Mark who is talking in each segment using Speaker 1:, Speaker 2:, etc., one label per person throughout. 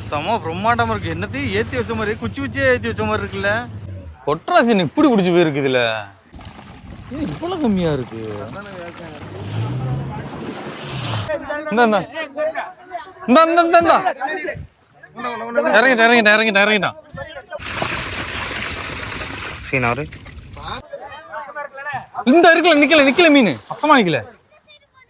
Speaker 1: செம பிரம்மாண்டமா இருக்கு. என்னத்தையும் ஏற்றி வச்ச மாதிரி, குச்சி குச்சியே ஏற்றி வச்ச மாதிரி இருக்குல்ல. கொட்ராசின் இப்படி பிடிச்சி போயிருக்கு இதுல. இவ்வளவு கம்மியா இருக்கு. இறங்கிட்டான். இந்த இருக்குல்ல, நிக்கல மீன் அசமா நிக்கல.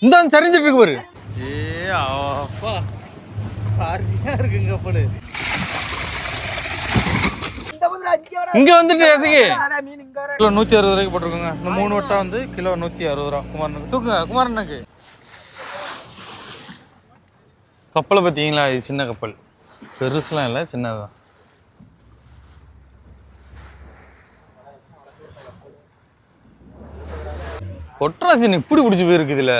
Speaker 1: இந்த சரிஞ்சிட்டு இருக்கு பாரு. அப்பா சரியா இருக்குங்க கப்பல். இங்க வந்துட்டு கிலோ 160 ரூபாய்க்கு போட்டிருக்கோங்க. இந்த 3 வட்டா வந்து கிலோ 160 ரூபா. குமாரனுக்கு தூக்குங்க. குமாரனுக்கு கப்பலை பார்த்தீங்களா? இது சின்ன கப்பல், பெருசுலாம் இல்லை, சின்னதுதான். கொட்ராசின் இப்படி பிடிச்சி போயிருக்கு இதுல.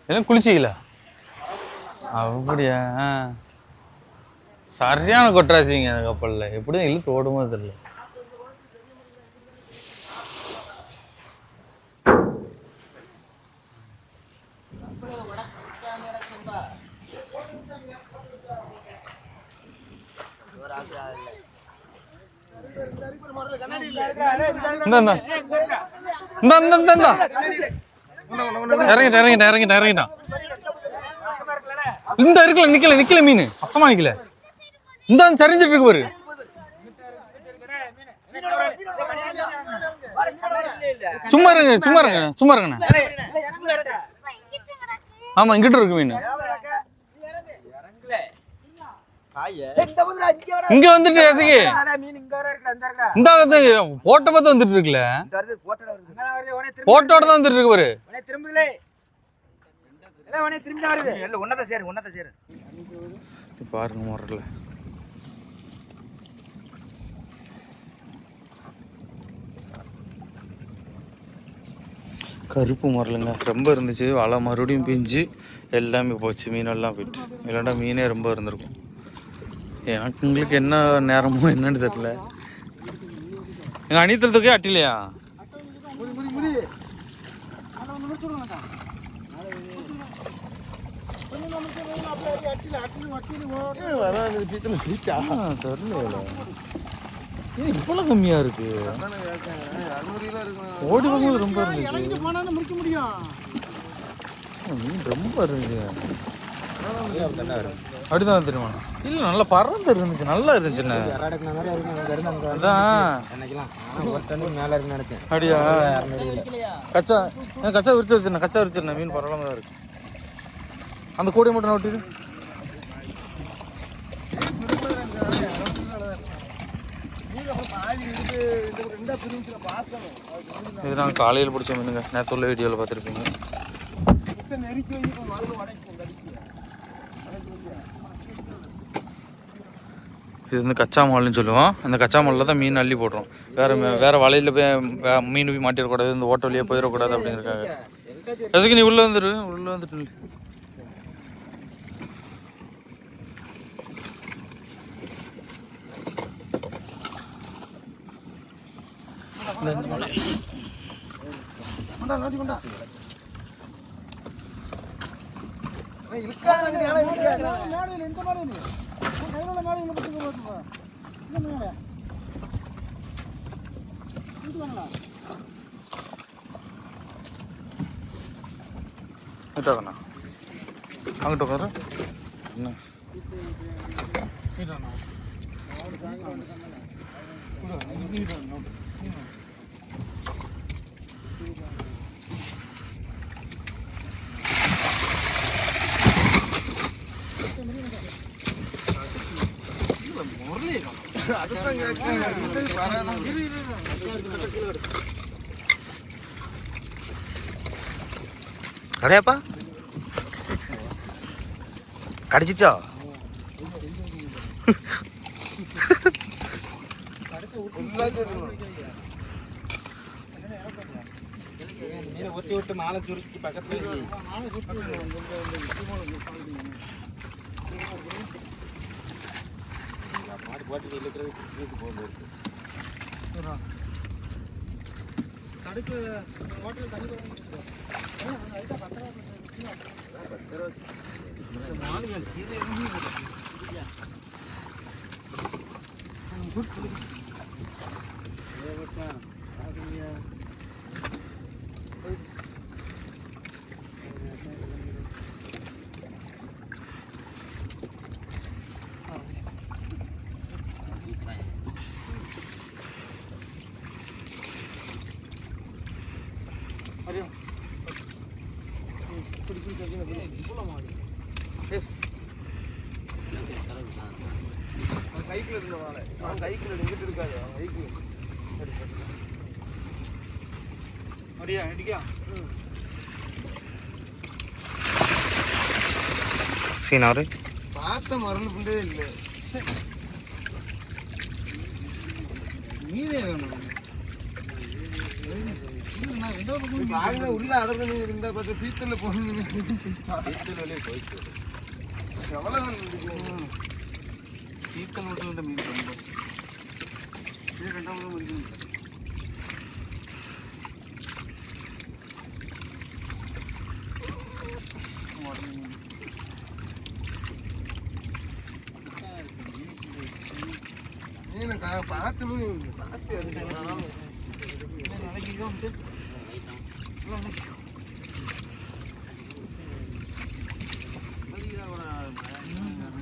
Speaker 1: எல்லாம் குளிச்சிக்கல அப்படியா? சரியான கொட்ராசிங்க அந்த கப்பல்ல. எப்படியும் இழுத்து ஓடுமோ தெரியல. இறங்கிட்டான். இந்த இருக்குல்ல, நிக்கல மீன் அசமா நிக்கல. இந்த சரிஞ்சிட்டு இருக்கு பாரு. சும்மா இருங்க. ஆமா, இங்கிட்ட இருக்கு மீன். இங்க வந்துட்டு இந்த போட்ட பார்த்து வந்துட்டு இருக்குல்ல. போட்டோட தான் வந்துட்டு இருக்கு பாரு. பாருங்க முறையில கருப்பு முரலுங்க ரொம்ப இருந்துச்சு. வலை மறுபடியும் பிஞ்சு எல்லாமே போச்சு. மீனெல்லாம் போயிட்டு. இல்லைன்னா மீனே ரொம்ப இருந்திருக்கும். எனக்கு உங்களுக்கு என்ன நேரமோ என்னன்னு தெரியல. எங்க அணித்தலத்துக்கே அட்டிலையா? இவ்வளவு கம்மியா இருக்கு. ஓடி போகும்போது ரொம்ப இருந்துச்சு. ரொம்ப இருந்துச்சு. அப்படிதான் தெரியுமா? இல்ல நல்லா பறந்து இருந்துச்சு. நல்லா இருந்துச்சுண்ணே. அப்படியா? கச்சா விரிச்சு வச்சிருந்தேன். மீன் பரவாயில்லாம தான் இருக்கு. அந்த கூடையை மட்டும் நான் ஒட்டிடு. இது நாங்கள் காலையில் பிடிச்ச மீனுங்க. நேற்று உள்ள வீடியோவில் பார்த்துருப்பீங்க. இது வந்து கச்சா மால்னு சொல்லுவோம். அந்த கச்சா மாலில் தான் மீன் அள்ளி போடுறோம். வேறு வலையில் போய் மீன் போய் மாட்டிடக்கூடாது, இந்த ஓட்ட வழியாக போயிடக்கூடாது அப்படிங்கிறக்காக. ரசிக்கு நீ உள்ளே வந்துட்டு அங்கிட்ட உட்காரு. என்ன கடையாப்பா கடிச்சிச்சோ? ஒத்தி விட்டு மாலை சுருக்கி பக்கத்துல
Speaker 2: கைக்குள்ள இருந்த வாழை அவன் கைக்குள்ள இங்கிட்டு இருக்காது அவன் கைக்குள்ள அப்படியா அடிக்கா
Speaker 1: சீனாரு
Speaker 2: பார்த்த மறந்து கொண்டே இல்லை மீனே வேணும் உள்ள அடர்ந்து இருந்தா பார்த்து பீத்தல போகணும் பீத்தலே போயிட்டு எவ்வளவு பீத்தல் விட்டு மீன் ரொம்ப இது ரெண்டாவது முடியும் மீன் பார்த்து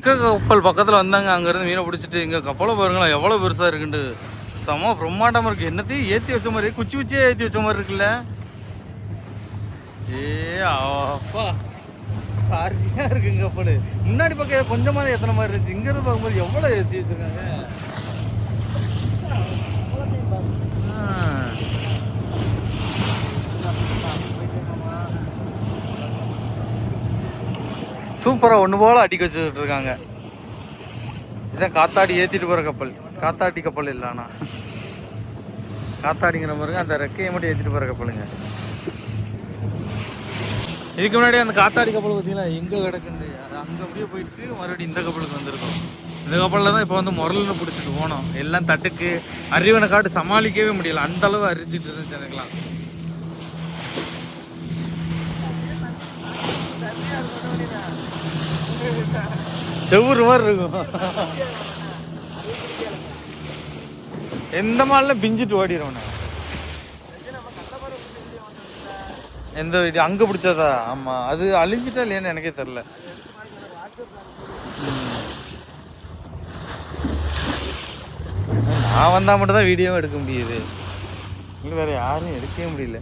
Speaker 1: கப்பல் பக்கத்தில் வந்தாங்க, அங்கேருந்து மீனை பிடிச்சிட்டு இங்கே கப்பலை பாருங்களா எவ்வளோ பெருசாக இருக்குன்ட்டு. செம பிரம்மாண்டமாக இருக்குது. என்னத்தையும் ஏற்றி வச்ச மாதிரி, குச்சி குச்சியே ஏற்றி வச்ச மாதிரி இருக்குல்ல. அப்பா சாரியாக இருக்குங்க கப்பல். முன்னாடி பக்கம் கொஞ்சமாக எத்தனை மாதிரி இருந்துச்சு, இங்கேருந்து பார்க்கும்போது எவ்வளோ ஏற்றி வச்சுருக்காங்க. சூப்பராக ஒன்று போல் அடிக்க வச்சுக்கிட்டு இருக்காங்க. இதான் காத்தாடி ஏற்றிட்டு போகிற கப்பல். காத்தாடி கப்பல் இல்லைண்ணா, காத்தாடிங்கிற பாருங்க, அந்த ரெக்கையை மட்டும் ஏற்றிட்டு போகிற கப்பலுங்க. இதுக்கு முன்னாடி அந்த காத்தாடி கப்பல் பார்த்தீங்களா எங்கே கிடக்குண்டு, அங்கே அப்படியே போயிட்டு மறுபடியும் இந்த கப்பலுக்கு வந்திருக்கோம். இந்த கப்பலில் தான் இப்போ வந்து முரல்னு பிடிச்சிட்டு போனோம். எல்லாம் தட்டுக்கு அறிவனை காட்டு சமாளிக்கவே முடியல, அந்த அளவு அரிச்சிட்டு இருந்துச்சு எனக்குலாம். செவ்வறு மாதிரி இருக்கும். எந்த மாதிரிலாம் பிஞ்சிட்டு ஓடிடுவோண்ணே. எந்த வீடு அங்கே பிடிச்சதா? ஆமாம், அது அழிஞ்சிட்டா இல்லையான்னு எனக்கே தெரில. நான் வந்தால் மட்டும் தான் வீடியோவும் எடுக்க முடியுது, இல்லை வேறு யாரும் எடுக்கவே முடியல.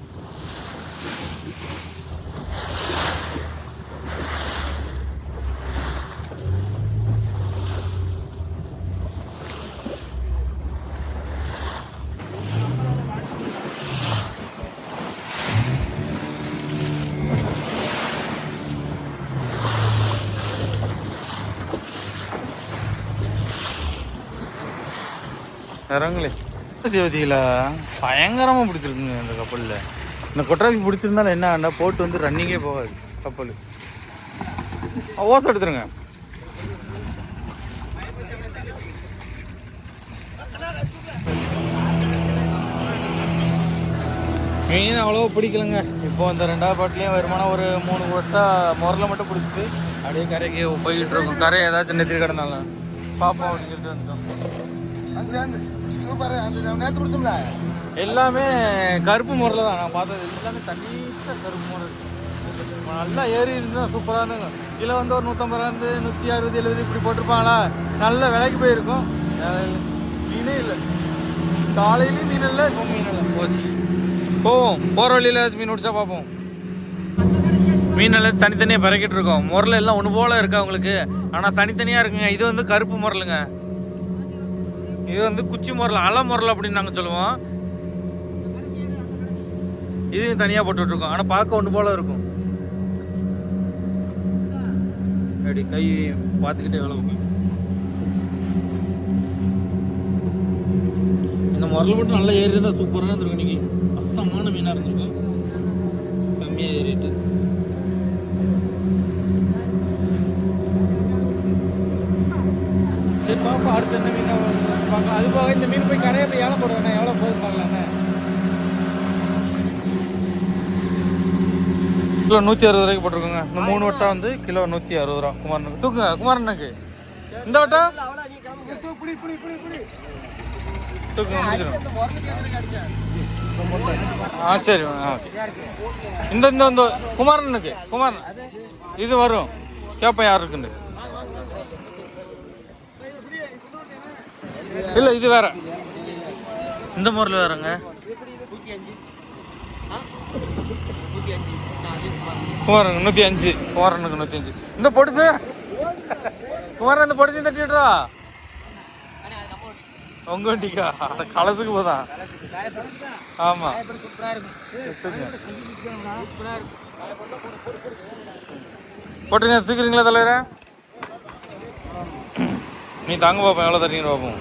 Speaker 1: இறங்களே சிவதியில் பயங்கரமாக பிடிச்சிருக்குங்க இந்த கப்பலில். இந்த கொட்டராசி பிடிச்சிருந்தாலும் என்ன ஆண்டா போட்டு வந்து ரன்னிங்கே போகாது கப்பல். ஓசை எடுத்துருங்க. மீன் அவ்வளோ பிடிக்கலங்க. இப்போ அந்த ரெண்டாவது பாட்டிலையும் வருமானம் ஒரு 3 வருஷா முரலை மட்டும் பிடிச்சிட்டு அப்படியே கரைக்கு போய்கிட்டு இருக்கோம். கரை ஏதாச்சும் நெத்திரி கிடந்தாலும் பார்ப்போம் அப்படின்னு சொல்லிட்டு வந்துட்டோம். எல்லாமே கருப்பு முறையில் தான் நான் பார்த்தது. எல்லாமே தண்ணீர் கருப்பு முறை நல்லா ஏறி இருந்தால் சூப்பராக இருந்துங்க. கீழே வந்து ஒரு 150 ரூபா 160 70 இப்படி போட்டிருப்பாங்களா, நல்ல விலைக்கு போயிருக்கும். மீனே இல்லை, காலையிலையும் மீன் இல்லை, இப்போ மீன் இல்லை. போச்சு, போவோம். போகிற வழியில் ஏதாச்சும் மீன் பிடிச்சா பார்ப்போம். மீன் எல்லாம் தனித்தனியாக பறக்கிட்டு இருக்கோம். முரல் எல்லாம் ஒன்று போல் இருக்கா அவங்களுக்கு, ஆனால் தனித்தனியாக இருக்குங்க. இது வந்து கருப்பு முரலுங்க, இது வந்து குச்சி முரல், அலை முரல் அப்படின்னு நாங்கள் சொல்லுவோம். இது தனியாக போட்டுட்டு இருக்கோம், ஆனால் பார்க்க ஒன்று போல இருக்கும். அப்படி கை பார்த்துக்கிட்டே வேலை வைப்பேன். இந்த முரல் மட்டும் நல்லா ஏறி இருந்தால் சூப்பராக இருந்திருக்கும். இன்னைக்கு அசமான மீனாக இருந்திருக்கும், கம்மியாக ஏறிட்டு. சரி பாப்பா, அடுத்து என்ன மீன் பார்க்கலாம். அது போக இந்த மீன் போய் கரையை போய் ஏலம் போடுவேண்ணே, எவ்வளோ போகுது பார்க்கலாண்ணே. கிலோ 160 ரூபாய்க்கு போட்டிருக்கோங்க. இந்த 3 வட்டா வந்து கிலோ 160 ரூபா. குமாரனுக்கு தூக்குங்க. குமாரனுக்கு இந்த வட்டா தூக்குங்க முடிச்சிடும். சரி ஓகே. இந்த இந்த இந்த குமாரனுக்கு குமாரன் இது வரும். கேட்பேன் யார் இருக்குன்னு. இல்லை இது வேற, இந்த முறையில் வேறங்க. குமாரனுக்கு 105. குமாரனுக்கு 105. இந்த பொடிச்சு குமாரன் இந்த பொடிச்சு தட்டிடுறா உங்க வண்டிக்கா அந்த கலசுக்கு போதான். ஆமா போட்டுங்க. தூக்குறீங்களா தலைவர? நீ தாங்க பார்ப்போம் எவ்வளோ தரீங்க பார்ப்போம்.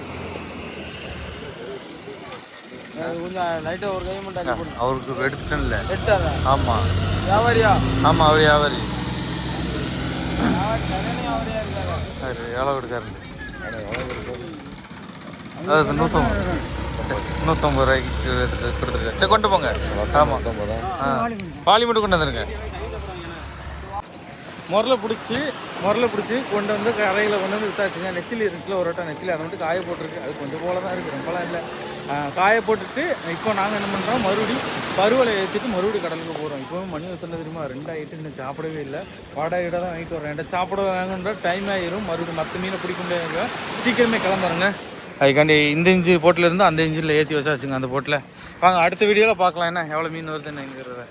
Speaker 1: அவருக்கு எடுத்துட்டேன்ல. ஆமா
Speaker 2: வியாபாரியா?
Speaker 1: ஆமா அவர் வியாபாரி. எவ்வளோ கொடுக்காரு? அது 150 ரூபாய்க்கு கொடுத்துருக்கேன். சரி கொண்டு போங்க. ஆமாம் பாலி மட்டும் கொண்டு வந்துருங்க. முரலை பிடிச்சி கொண்டு வந்து கரையில் கொண்டு வந்து விட்டாச்சுங்க. நெத்திலி இருந்துச்சுல ஒரு வட்டம் நெத்திலி, அதை மட்டும் காய போட்டிருக்கு. அது கொஞ்சம் போல தான் இருக்குது, ரொம்பலாம் இல்லை. காய போட்டுட்டு இப்போ நாங்கள் என்ன பண்ணுறோம், மறுபடியும் பருவலை ஏற்றிட்டு மறுபடியும் கடலுக்கு போகிறோம். இப்போவும் மணி எத்தனை தெரியுமா? 2 ஆகிட்டு. இன்னும் சாப்பிடவே இல்லை. வாடகை தான் வாங்கிட்டு வரேன். என்கிட்ட சாப்பிட வாங்கன்ற டைம் ஆகிரும். மறுபடியும் மற்ற மீனை பிடிக்க முடியாதுங்க. சீக்கிரமே கிளம்புறேங்க. அதுக்காண்டி இந்த இன்ஜின் போட்டில் இருந்து அந்த இன்ஜினில் ஏற்றி வச்சாச்சுங்க. அந்த போட்டில் வாங்க அடுத்த வீடியோவில் பார்க்கலாம் என்ன எவ்வளோ மீன் வருதுன்னு என்கிறத.